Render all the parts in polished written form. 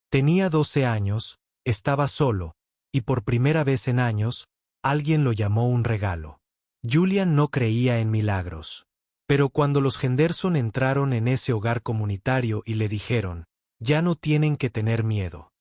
Tenía 12 años, estaba solo, y por primera vez en años, alguien lo llamó un regalo. Julian no creía en milagros. Pero cuando los Henderson entraron en ese hogar comunitario y le dijeron, ya no tienen que tener miedo.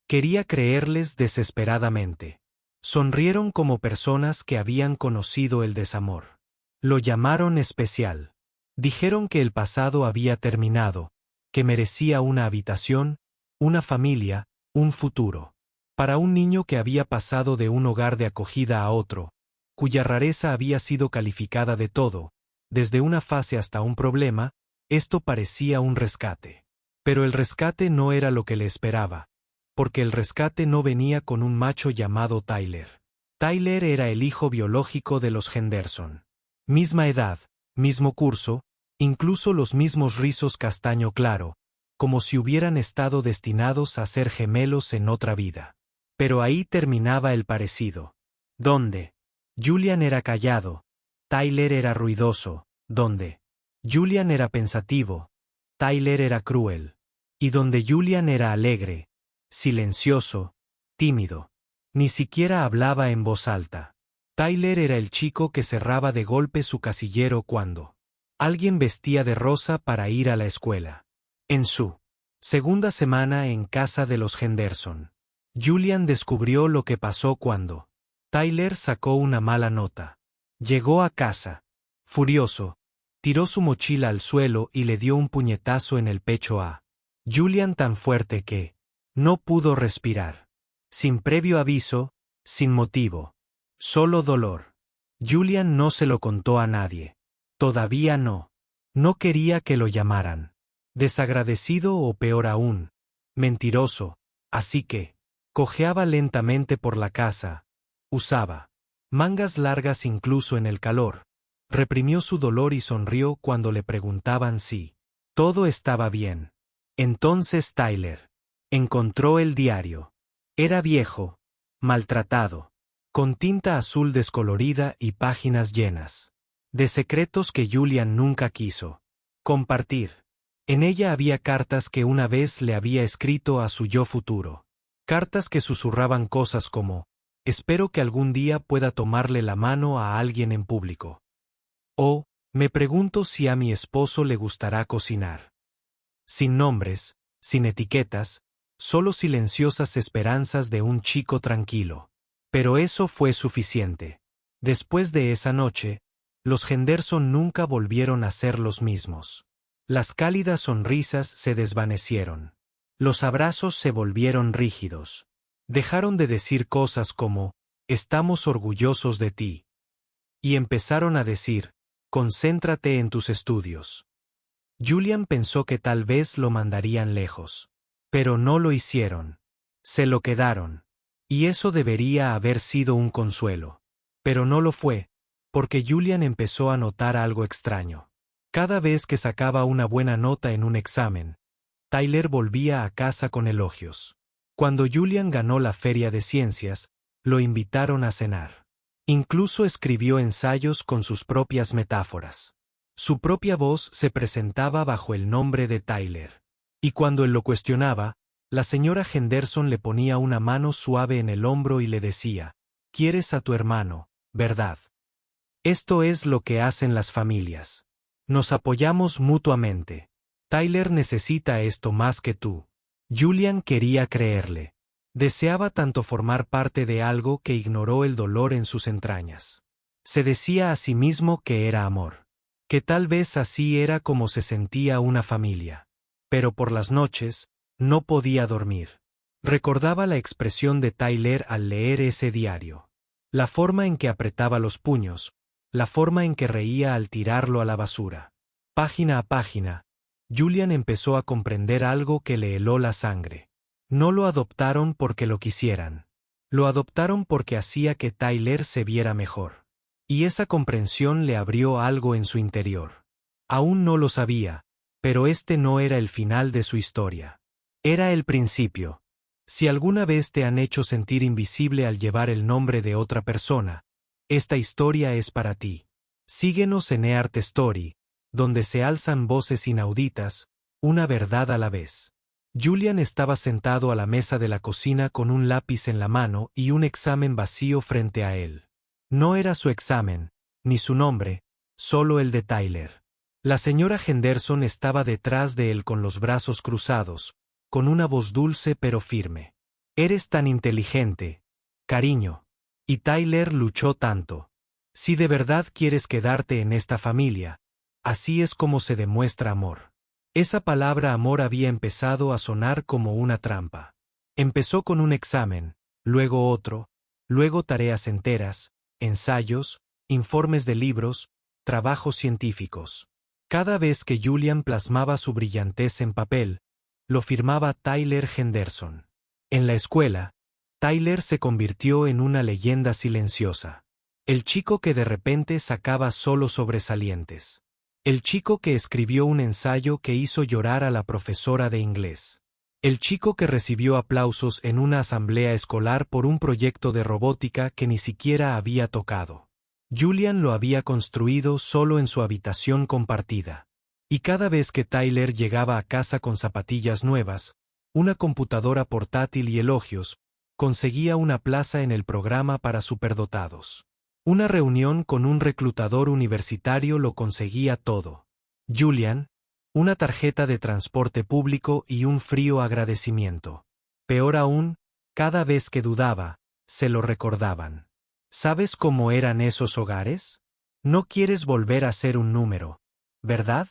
Quería creerles desesperadamente. Sonrieron como personas que habían conocido el desamor. Lo llamaron especial. Dijeron que el pasado había terminado, que merecía una habitación, una familia, un futuro. Para un niño que había pasado de un hogar de acogida a otro, cuya rareza había sido calificada de todo, desde una fase hasta un problema, esto parecía un rescate. Pero el rescate no era lo que le esperaba, porque el rescate no venía con un macho llamado Tyler. Tyler era el hijo biológico de los Henderson. Misma edad, mismo curso, incluso los mismos rizos castaño claro, como si hubieran estado destinados a ser gemelos en otra vida. Pero ahí terminaba el parecido. ¿Dónde? Julian era callado, Tyler era ruidoso. ¿Dónde? Julian era pensativo, Tyler era cruel. Y donde Julian era alegre, silencioso, tímido. Ni siquiera hablaba en voz alta. Tyler era el chico que cerraba de golpe su casillero cuando alguien vestía de rosa para ir a la escuela. En su segunda semana en casa de los Henderson, Julian descubrió lo que pasó cuando Tyler sacó una mala nota. Llegó a casa, furioso, tiró su mochila al suelo y le dio un puñetazo en el pecho a Julian tan fuerte que no pudo respirar. Sin previo aviso, sin motivo. Solo dolor. Julian no se lo contó a nadie. Todavía no. No quería que lo llamaran desagradecido o peor aún, mentiroso, así que cojeaba lentamente por la casa, usaba mangas largas incluso en el calor, reprimió su dolor y sonrió cuando le preguntaban si todo estaba bien. Entonces Tyler encontró el diario. Era viejo, maltratado, con tinta azul descolorida y páginas llenas de secretos que Julian nunca quiso compartir. En ella había cartas que una vez le había escrito a su yo futuro. Cartas que susurraban cosas como, espero que algún día pueda tomarle la mano a alguien en público. O, me pregunto si a mi esposo le gustará cocinar. Sin nombres, sin etiquetas, solo silenciosas esperanzas de un chico tranquilo. Pero eso fue suficiente. Después de esa noche, los Henderson nunca volvieron a ser los mismos. Las cálidas sonrisas se desvanecieron. Los abrazos se volvieron rígidos. Dejaron de decir cosas como, estamos orgullosos de ti. Y empezaron a decir, concéntrate en tus estudios. Julian pensó que tal vez lo mandarían lejos. Pero no lo hicieron. Se lo quedaron. Y eso debería haber sido un consuelo. Pero no lo fue, porque Julian empezó a notar algo extraño. Cada vez que sacaba una buena nota en un examen, Tyler volvía a casa con elogios. Cuando Julian ganó la feria de ciencias, lo invitaron a cenar. Incluso escribió ensayos con sus propias metáforas. Su propia voz se presentaba bajo el nombre de Tyler. Y cuando él lo cuestionaba, la señora Henderson le ponía una mano suave en el hombro y le decía, quieres a tu hermano, ¿verdad? Esto es lo que hacen las familias. Nos apoyamos mutuamente. Tyler necesita esto más que tú. Julian quería creerle. Deseaba tanto formar parte de algo que ignoró el dolor en sus entrañas. Se decía a sí mismo que era amor. Que tal vez así era como se sentía una familia. Pero por las noches, no podía dormir. Recordaba la expresión de Tyler al leer ese diario. La forma en que apretaba los puños, la forma en que reía al tirarlo a la basura. Página a página, Julian empezó a comprender algo que le heló la sangre. No lo adoptaron porque lo quisieran. Lo adoptaron porque hacía que Tyler se viera mejor. Y esa comprensión le abrió algo en su interior. Aún no lo sabía, pero este no era el final de su historia. Era el principio. Si alguna vez te han hecho sentir invisible al llevar el nombre de otra persona, esta historia es para ti. Síguenos en eArt Story, donde se alzan voces inauditas, una verdad a la vez. Julian estaba sentado a la mesa de la cocina con un lápiz en la mano y un examen vacío frente a él. No era su examen, ni su nombre, solo el de Tyler. La señora Henderson estaba detrás de él con los brazos cruzados, con una voz dulce pero firme. «Eres tan inteligente, cariño. Y Tyler luchó tanto. Si de verdad quieres quedarte en esta familia, así es como se demuestra amor». Esa palabra amor había empezado a sonar como una trampa. Empezó con un examen, luego otro, luego tareas enteras, ensayos, informes de libros, trabajos científicos. Cada vez que Julian plasmaba su brillantez en papel, lo firmaba Tyler Henderson. En la escuela, Tyler se convirtió en una leyenda silenciosa. El chico que de repente sacaba solo sobresalientes. El chico que escribió un ensayo que hizo llorar a la profesora de inglés. El chico que recibió aplausos en una asamblea escolar por un proyecto de robótica que ni siquiera había tocado. Julian lo había construido solo en su habitación compartida. Y cada vez que Tyler llegaba a casa con zapatillas nuevas, una computadora portátil y elogios, conseguía una plaza en el programa para superdotados. Una reunión con un reclutador universitario lo conseguía todo. Julian, una tarjeta de transporte público y un frío agradecimiento. Peor aún, cada vez que dudaba, se lo recordaban. ¿Sabes cómo eran esos hogares? No quieres volver a ser un número, ¿verdad?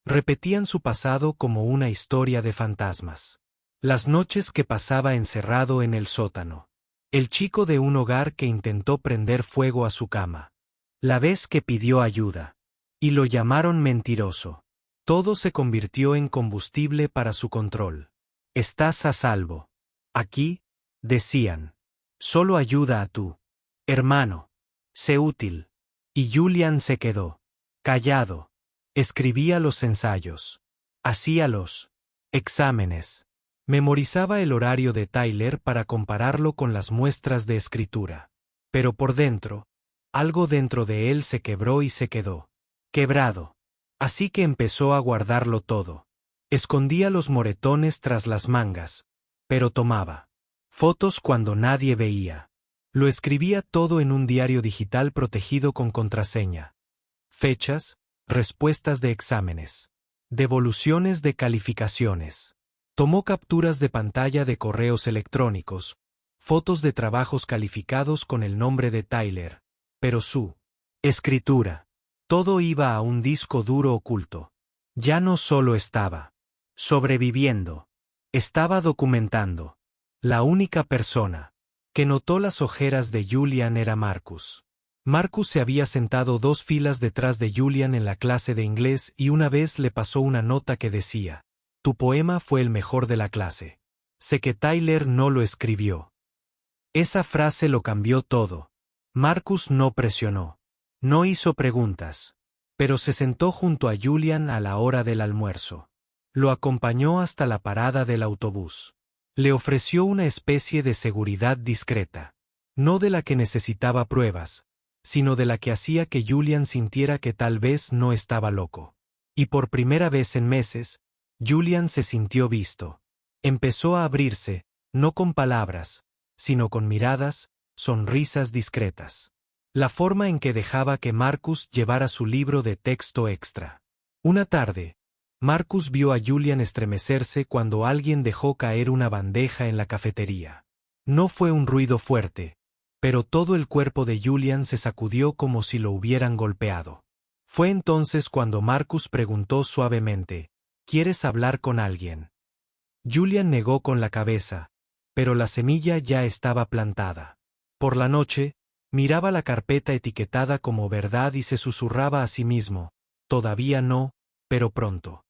Repetían su pasado como una historia de fantasmas. Las noches que pasaba encerrado en el sótano. El chico de un hogar que intentó prender fuego a su cama. La vez que pidió ayuda. Y lo llamaron mentiroso. Todo se convirtió en combustible para su control. Estás a salvo. Aquí, decían. Solo ayuda a tú. Hermano. Sé útil. Y Julian se quedó. Callado. Escribía los ensayos. Hacía los exámenes. Memorizaba el horario de Tyler para compararlo con las muestras de escritura. Pero por dentro, algo dentro de él se quebró y se quedó. Quebrado. Así que empezó a guardarlo todo. Escondía los moretones tras las mangas, pero tomaba fotos cuando nadie veía. Lo escribía todo en un diario digital protegido con contraseña. Fechas, respuestas de exámenes, devoluciones de calificaciones. Tomó capturas de pantalla de correos electrónicos, fotos de trabajos calificados con el nombre de Tyler, pero su escritura, todo iba a un disco duro oculto. Ya no solo estaba sobreviviendo, estaba documentando. La única persona que notó las ojeras de Julian era Marcus. Marcus se había sentado 2 filas detrás de Julian en la clase de inglés y una vez le pasó una nota que decía: «Tu poema fue el mejor de la clase. Sé que Tyler no lo escribió». Esa frase lo cambió todo. Marcus no presionó. No hizo preguntas. Pero se sentó junto a Julian a la hora del almuerzo. Lo acompañó hasta la parada del autobús. Le ofreció una especie de seguridad discreta. No de la que necesitaba pruebas, sino de la que hacía que Julian sintiera que tal vez no estaba loco. Y por primera vez en meses, Julian se sintió visto. Empezó a abrirse, no con palabras, sino con miradas, sonrisas discretas. La forma en que dejaba que Marcus llevara su libro de texto extra. Una tarde, Marcus vio a Julian estremecerse cuando alguien dejó caer una bandeja en la cafetería. No fue un ruido fuerte, pero todo el cuerpo de Julian se sacudió como si lo hubieran golpeado. Fue entonces cuando Marcus preguntó suavemente: «¿Quieres hablar con alguien?». Julian negó con la cabeza, pero la semilla ya estaba plantada. Por la noche, miraba la carpeta etiquetada como verdad y se susurraba a sí mismo: «Todavía no, pero pronto».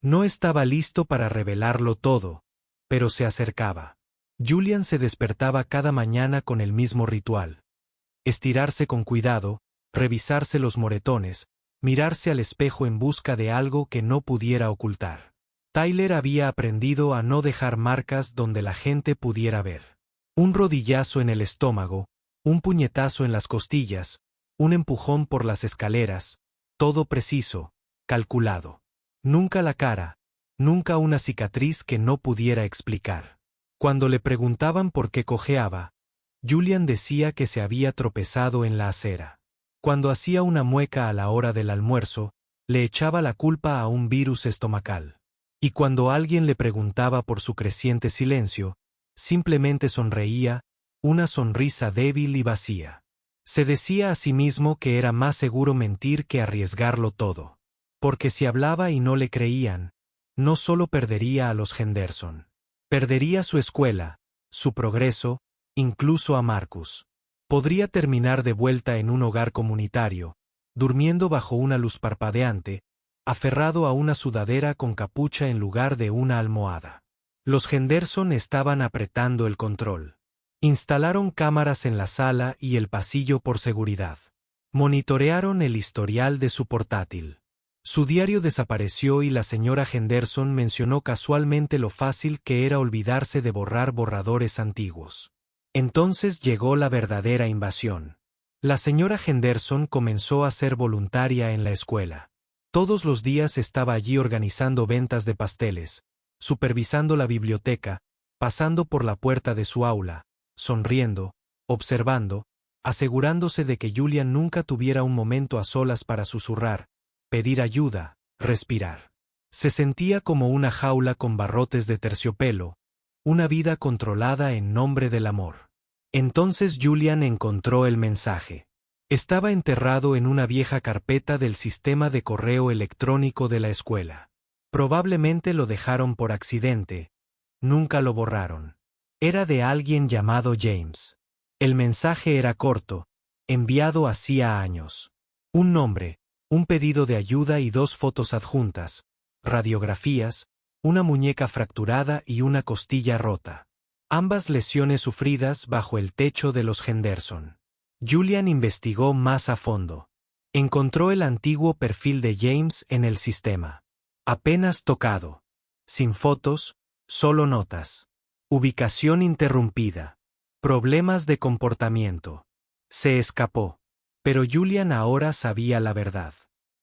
No estaba listo para revelarlo todo, pero se acercaba. Julian se despertaba cada mañana con el mismo ritual. Estirarse con cuidado, revisarse los moretones, mirarse al espejo en busca de algo que no pudiera ocultar. Tyler había aprendido a no dejar marcas donde la gente pudiera ver. Un rodillazo en el estómago, un puñetazo en las costillas, un empujón por las escaleras, todo preciso, calculado. Nunca la cara, nunca una cicatriz que no pudiera explicar. Cuando le preguntaban por qué cojeaba, Julian decía que se había tropezado en la acera. Cuando hacía una mueca a la hora del almuerzo, le echaba la culpa a un virus estomacal. Y cuando alguien le preguntaba por su creciente silencio, simplemente sonreía, una sonrisa débil y vacía. Se decía a sí mismo que era más seguro mentir que arriesgarlo todo. Porque si hablaba y no le creían, no solo perdería a los Henderson. Perdería su escuela, su progreso, incluso a Marcus. Podría terminar de vuelta en un hogar comunitario, durmiendo bajo una luz parpadeante, aferrado a una sudadera con capucha en lugar de una almohada. Los Henderson estaban apretando el control. Instalaron cámaras en la sala y el pasillo por seguridad. Monitorearon el historial de su portátil. Su diario desapareció y la señora Henderson mencionó casualmente lo fácil que era olvidarse de borrar borradores antiguos. Entonces llegó la verdadera invasión. La señora Henderson comenzó a ser voluntaria en la escuela. Todos los días estaba allí organizando ventas de pasteles, supervisando la biblioteca, pasando por la puerta de su aula, sonriendo, observando, asegurándose de que Julian nunca tuviera un momento a solas para susurrar, pedir ayuda, respirar. Se sentía como una jaula con barrotes de terciopelo, una vida controlada en nombre del amor. Entonces Julian encontró el mensaje. Estaba enterrado en una vieja carpeta del sistema de correo electrónico de la escuela. Probablemente lo dejaron por accidente, nunca lo borraron. Era de alguien llamado James. El mensaje era corto, enviado hacía años. Un nombre, un pedido de ayuda y 2 fotos adjuntas, radiografías, una muñeca fracturada y una costilla rota. Ambas lesiones sufridas bajo el techo de los Henderson. Julian investigó más a fondo. Encontró el antiguo perfil de James en el sistema. Apenas tocado. Sin fotos, solo notas. Ubicación interrumpida. Problemas de comportamiento. Se escapó. Pero Julian ahora sabía la verdad.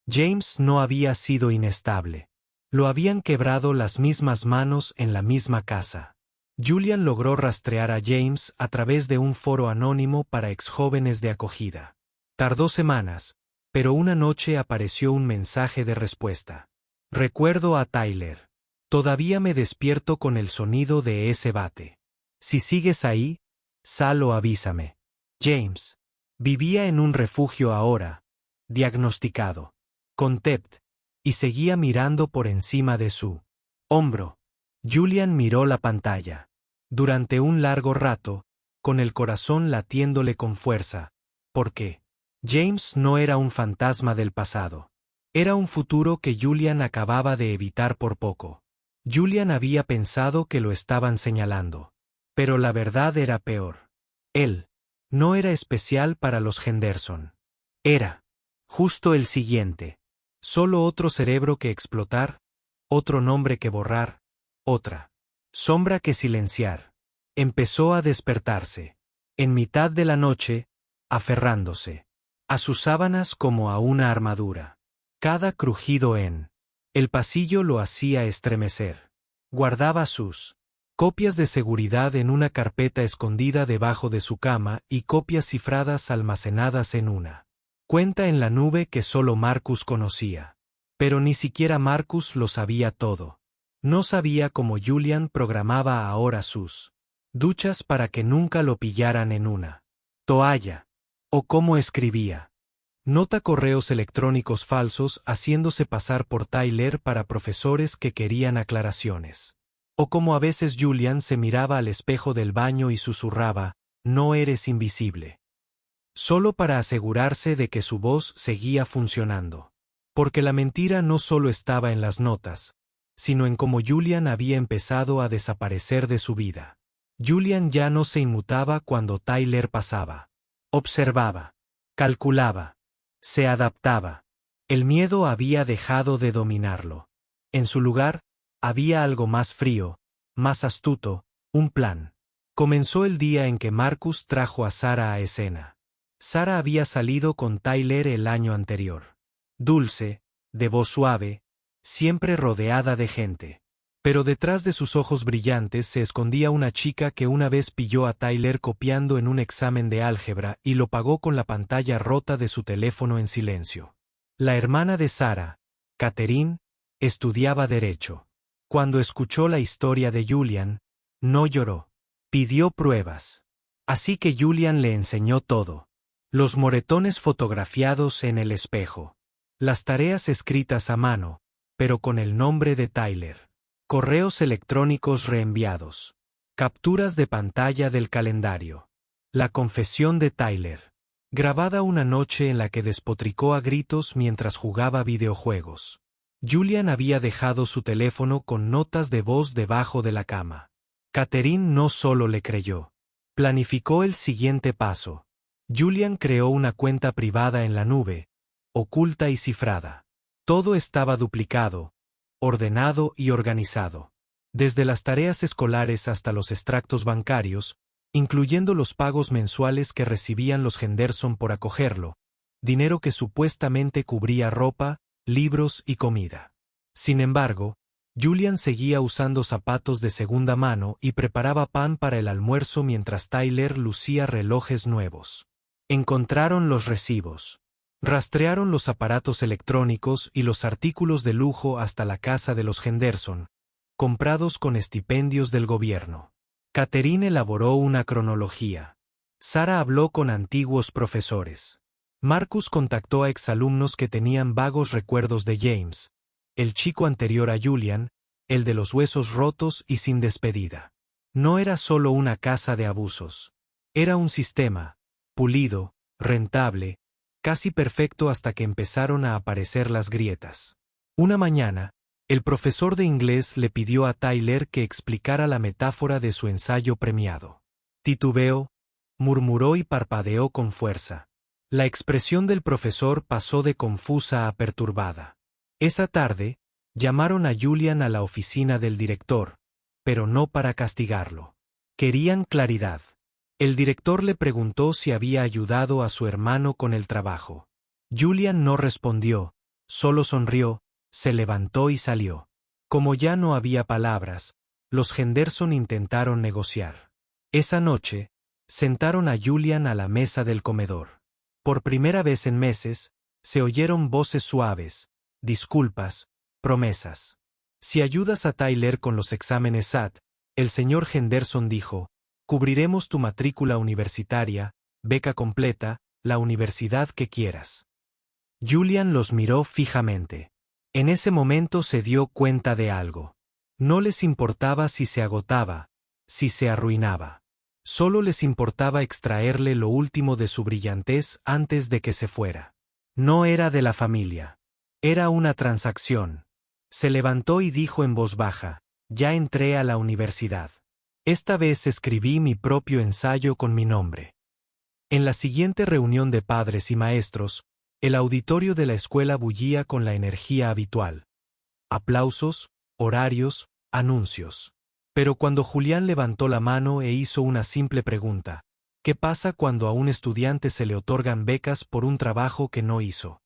James no había sido inestable. Lo habían quebrado las mismas manos en la misma casa. Julian logró rastrear a James a través de un foro anónimo para exjóvenes de acogida. Tardó semanas, pero una noche apareció un mensaje de respuesta. Recuerdo a Tyler. Todavía me despierto con el sonido de ese bate. Si sigues ahí, sal o avísame. James. Vivía en un refugio ahora, diagnosticado, con TEPT, y seguía mirando por encima de su hombro. Julian miró la pantalla. Durante un largo rato, con el corazón latiéndole con fuerza, porque James no era un fantasma del pasado. Era un futuro que Julian acababa de evitar por poco. Julian había pensado que lo estaban señalando. Pero la verdad era peor. Él no era especial para los Henderson. Era justo el siguiente. Solo otro cerebro que explotar, otro nombre que borrar, otra sombra que silenciar. Empezó a despertarse. En mitad de la noche, aferrándose a sus sábanas como a una armadura. Cada crujido en el pasillo lo hacía estremecer. Guardaba sus copias de seguridad en una carpeta escondida debajo de su cama y copias cifradas almacenadas en una cuenta en la nube que solo Marcus conocía. Pero ni siquiera Marcus lo sabía todo. No sabía cómo Julian programaba ahora sus duchas para que nunca lo pillaran en una toalla. O cómo escribía. Nota correos electrónicos falsos haciéndose pasar por Tyler para profesores que querían aclaraciones. O como a veces Julian se miraba al espejo del baño y susurraba, no eres invisible. Solo para asegurarse de que su voz seguía funcionando. Porque la mentira no solo estaba en las notas, sino en cómo Julian había empezado a desaparecer de su vida. Julian ya no se inmutaba cuando Tyler pasaba. Observaba. Calculaba. Se adaptaba. El miedo había dejado de dominarlo. En su lugar, había algo más frío, más astuto, un plan. Comenzó el día en que Marcus trajo a Sarah a escena. Sarah había salido con Tyler el año anterior. Dulce, de voz suave, siempre rodeada de gente. Pero detrás de sus ojos brillantes se escondía una chica que una vez pilló a Tyler copiando en un examen de álgebra y lo pagó con la pantalla rota de su teléfono en silencio. La hermana de Sarah, Catherine, estudiaba Derecho. Cuando escuchó la historia de Julian, no lloró. Pidió pruebas. Así que Julian le enseñó todo. Los moretones fotografiados en el espejo. Las tareas escritas a mano, pero con el nombre de Tyler. Correos electrónicos reenviados. Capturas de pantalla del calendario. La confesión de Tyler. Grabada una noche en la que despotricó a gritos mientras jugaba videojuegos. Julian había dejado su teléfono con notas de voz debajo de la cama. Catherine no solo le creyó. Planificó el siguiente paso. Julian creó una cuenta privada en la nube, oculta y cifrada. Todo estaba duplicado, ordenado y organizado. Desde las tareas escolares hasta los extractos bancarios, incluyendo los pagos mensuales que recibían los Henderson por acogerlo, dinero que supuestamente cubría ropa, libros y comida. Sin embargo, Julian seguía usando zapatos de segunda mano y preparaba pan para el almuerzo mientras Tyler lucía relojes nuevos. Encontraron los recibos. Rastrearon los aparatos electrónicos y los artículos de lujo hasta la casa de los Henderson, comprados con estipendios del gobierno. Catherine elaboró una cronología. Sarah habló con antiguos profesores. Marcus contactó a exalumnos que tenían vagos recuerdos de James, el chico anterior a Julian, el de los huesos rotos y sin despedida. No era solo una casa de abusos. Era un sistema, pulido, rentable, casi perfecto hasta que empezaron a aparecer las grietas. Una mañana, el profesor de inglés le pidió a Tyler que explicara la metáfora de su ensayo premiado. Titubeó, murmuró y parpadeó con fuerza. La expresión del profesor pasó de confusa a perturbada. Esa tarde, llamaron a Julian a la oficina del director, pero no para castigarlo. Querían claridad. El director le preguntó si había ayudado a su hermano con el trabajo. Julian no respondió, solo sonrió, se levantó y salió. Como ya no había palabras, los Henderson intentaron negociar. Esa noche, sentaron a Julian a la mesa del comedor. Por primera vez en meses, se oyeron voces suaves, disculpas, promesas. Si ayudas a Tyler con los exámenes SAT, el señor Henderson dijo, cubriremos tu matrícula universitaria, beca completa, la universidad que quieras. Julian los miró fijamente. En ese momento se dio cuenta de algo. No les importaba si se agotaba, si se arruinaba. Solo les importaba extraerle lo último de su brillantez antes de que se fuera. No era de la familia. Era una transacción. Se levantó y dijo en voz baja, ya entré a la universidad. Esta vez escribí mi propio ensayo con mi nombre. En la siguiente reunión de padres y maestros, el auditorio de la escuela bullía con la energía habitual. Aplausos, horarios, anuncios. Pero cuando Julián levantó la mano e hizo una simple pregunta, ¿qué pasa cuando a un estudiante se le otorgan becas por un trabajo que no hizo?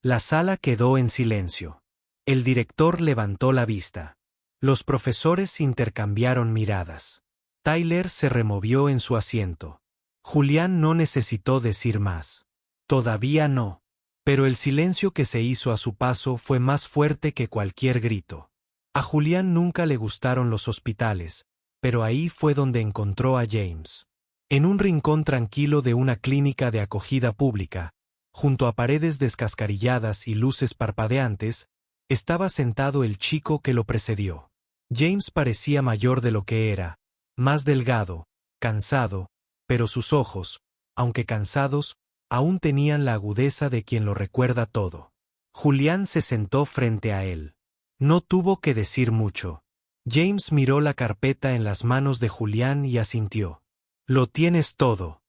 La sala quedó en silencio. El director levantó la vista. Los profesores intercambiaron miradas. Tyler se removió en su asiento. Julián no necesitó decir más. Todavía no. Pero el silencio que se hizo a su paso fue más fuerte que cualquier grito. A Julián nunca le gustaron los hospitales, pero ahí fue donde encontró a James. En un rincón tranquilo de una clínica de acogida pública, junto a paredes descascarilladas y luces parpadeantes, estaba sentado el chico que lo precedió. James parecía mayor de lo que era, más delgado, cansado, pero sus ojos, aunque cansados, aún tenían la agudeza de quien lo recuerda todo. Julián se sentó frente a él. No tuvo que decir mucho. James miró la carpeta en las manos de Julián y asintió. Lo tienes todo.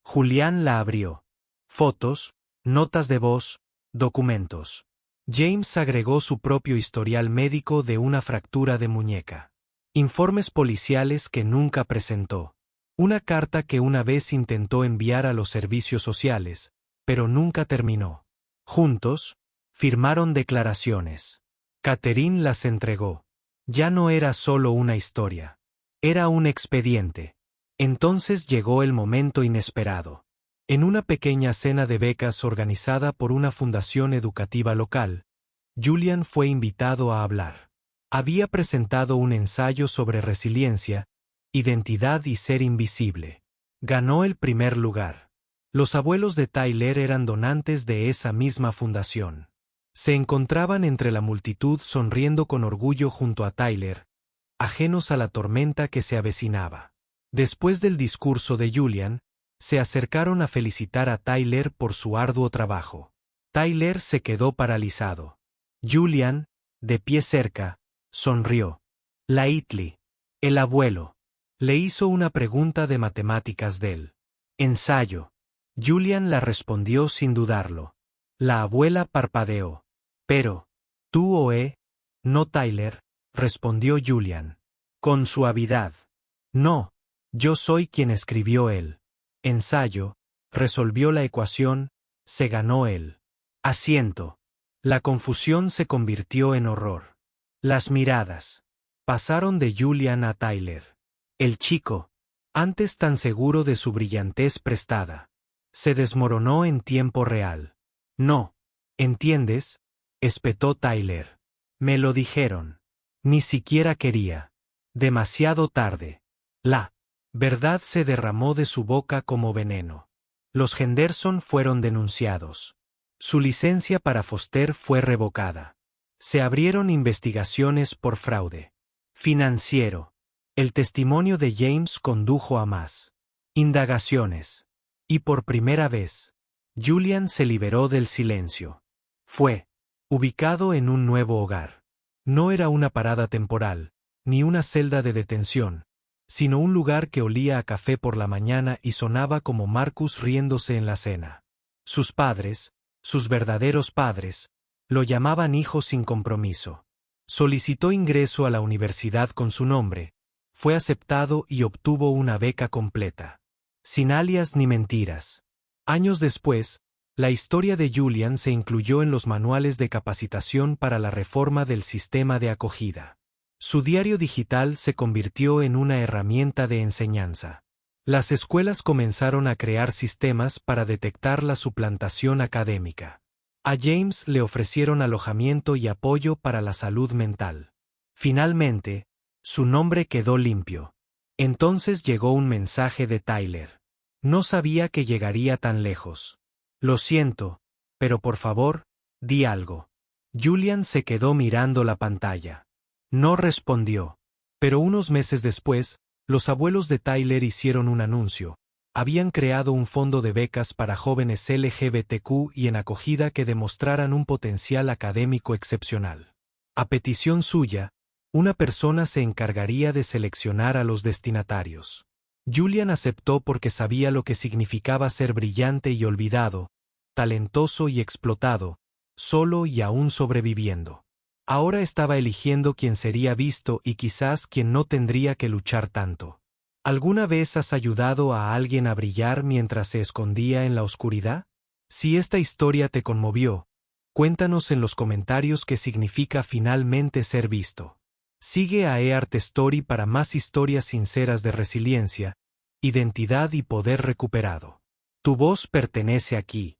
Julián la abrió. Fotos, notas de voz, documentos. James agregó su propio historial médico de una fractura de muñeca. Informes policiales que nunca presentó. Una carta que una vez intentó enviar a los servicios sociales, pero nunca terminó. Juntos, firmaron declaraciones. Catherine las entregó. Ya no era solo una historia. Era un expediente. Entonces llegó el momento inesperado. En una pequeña cena de becas organizada por una fundación educativa local, Julian fue invitado a hablar. Había presentado un ensayo sobre resiliencia, identidad y ser invisible. Ganó el primer lugar. Los abuelos de Tyler eran donantes de esa misma fundación. Se encontraban entre la multitud sonriendo con orgullo junto a Tyler, ajenos a la tormenta que se avecinaba. Después del discurso de Julian, se acercaron a felicitar a Tyler por su arduo trabajo. Tyler se quedó paralizado. Julian, de pie cerca, sonrió. Lightly, el abuelo, le hizo una pregunta de matemáticas del ensayo. Julian la respondió sin dudarlo. La abuela parpadeó. Pero, ¿tú o no Tyler? Respondió Julian. Con suavidad. No, yo soy quien escribió el ensayo, resolvió la ecuación, se ganó el asiento. La confusión se convirtió en horror. Las miradas pasaron de Julian a Tyler. El chico, antes tan seguro de su brillantez prestada, se desmoronó en tiempo real. No, ¿entiendes? Espetó Tyler. Me lo dijeron. Ni siquiera quería. Demasiado tarde. La verdad se derramó de su boca como veneno. Los Henderson fueron denunciados. Su licencia para Foster fue revocada. Se abrieron investigaciones por fraude financiero. El testimonio de James condujo a más indagaciones. Y por primera vez, Julian se liberó del silencio. Fue ubicado en un nuevo hogar. No era una parada temporal, ni una celda de detención, sino un lugar que olía a café por la mañana y sonaba como Marcus riéndose en la cena. Sus padres, sus verdaderos padres, lo llamaban hijo sin compromiso. Solicitó ingreso a la universidad con su nombre, fue aceptado y obtuvo una beca completa. Sin alias ni mentiras. Años después, la historia de Julian se incluyó en los manuales de capacitación para la reforma del sistema de acogida. Su diario digital se convirtió en una herramienta de enseñanza. Las escuelas comenzaron a crear sistemas para detectar la suplantación académica. A James le ofrecieron alojamiento y apoyo para la salud mental. Finalmente, su nombre quedó limpio. Entonces llegó un mensaje de Tyler. No sabía que llegaría tan lejos. Lo siento, pero por favor, di algo. Julian se quedó mirando la pantalla. No respondió. Pero unos meses después, los abuelos de Tyler hicieron un anuncio. Habían creado un fondo de becas para jóvenes LGBTQ y en acogida que demostraran un potencial académico excepcional. A petición suya, una persona se encargaría de seleccionar a los destinatarios. Julian aceptó porque sabía lo que significaba ser brillante y olvidado, talentoso y explotado, solo y aún sobreviviendo. Ahora estaba eligiendo quién sería visto y quizás quien no tendría que luchar tanto. ¿Alguna vez has ayudado a alguien a brillar mientras se escondía en la oscuridad? Si esta historia te conmovió, cuéntanos en los comentarios qué significa finalmente ser visto. Sigue a eArt Story para más historias sinceras de resiliencia, identidad y poder recuperado. Tu voz pertenece aquí.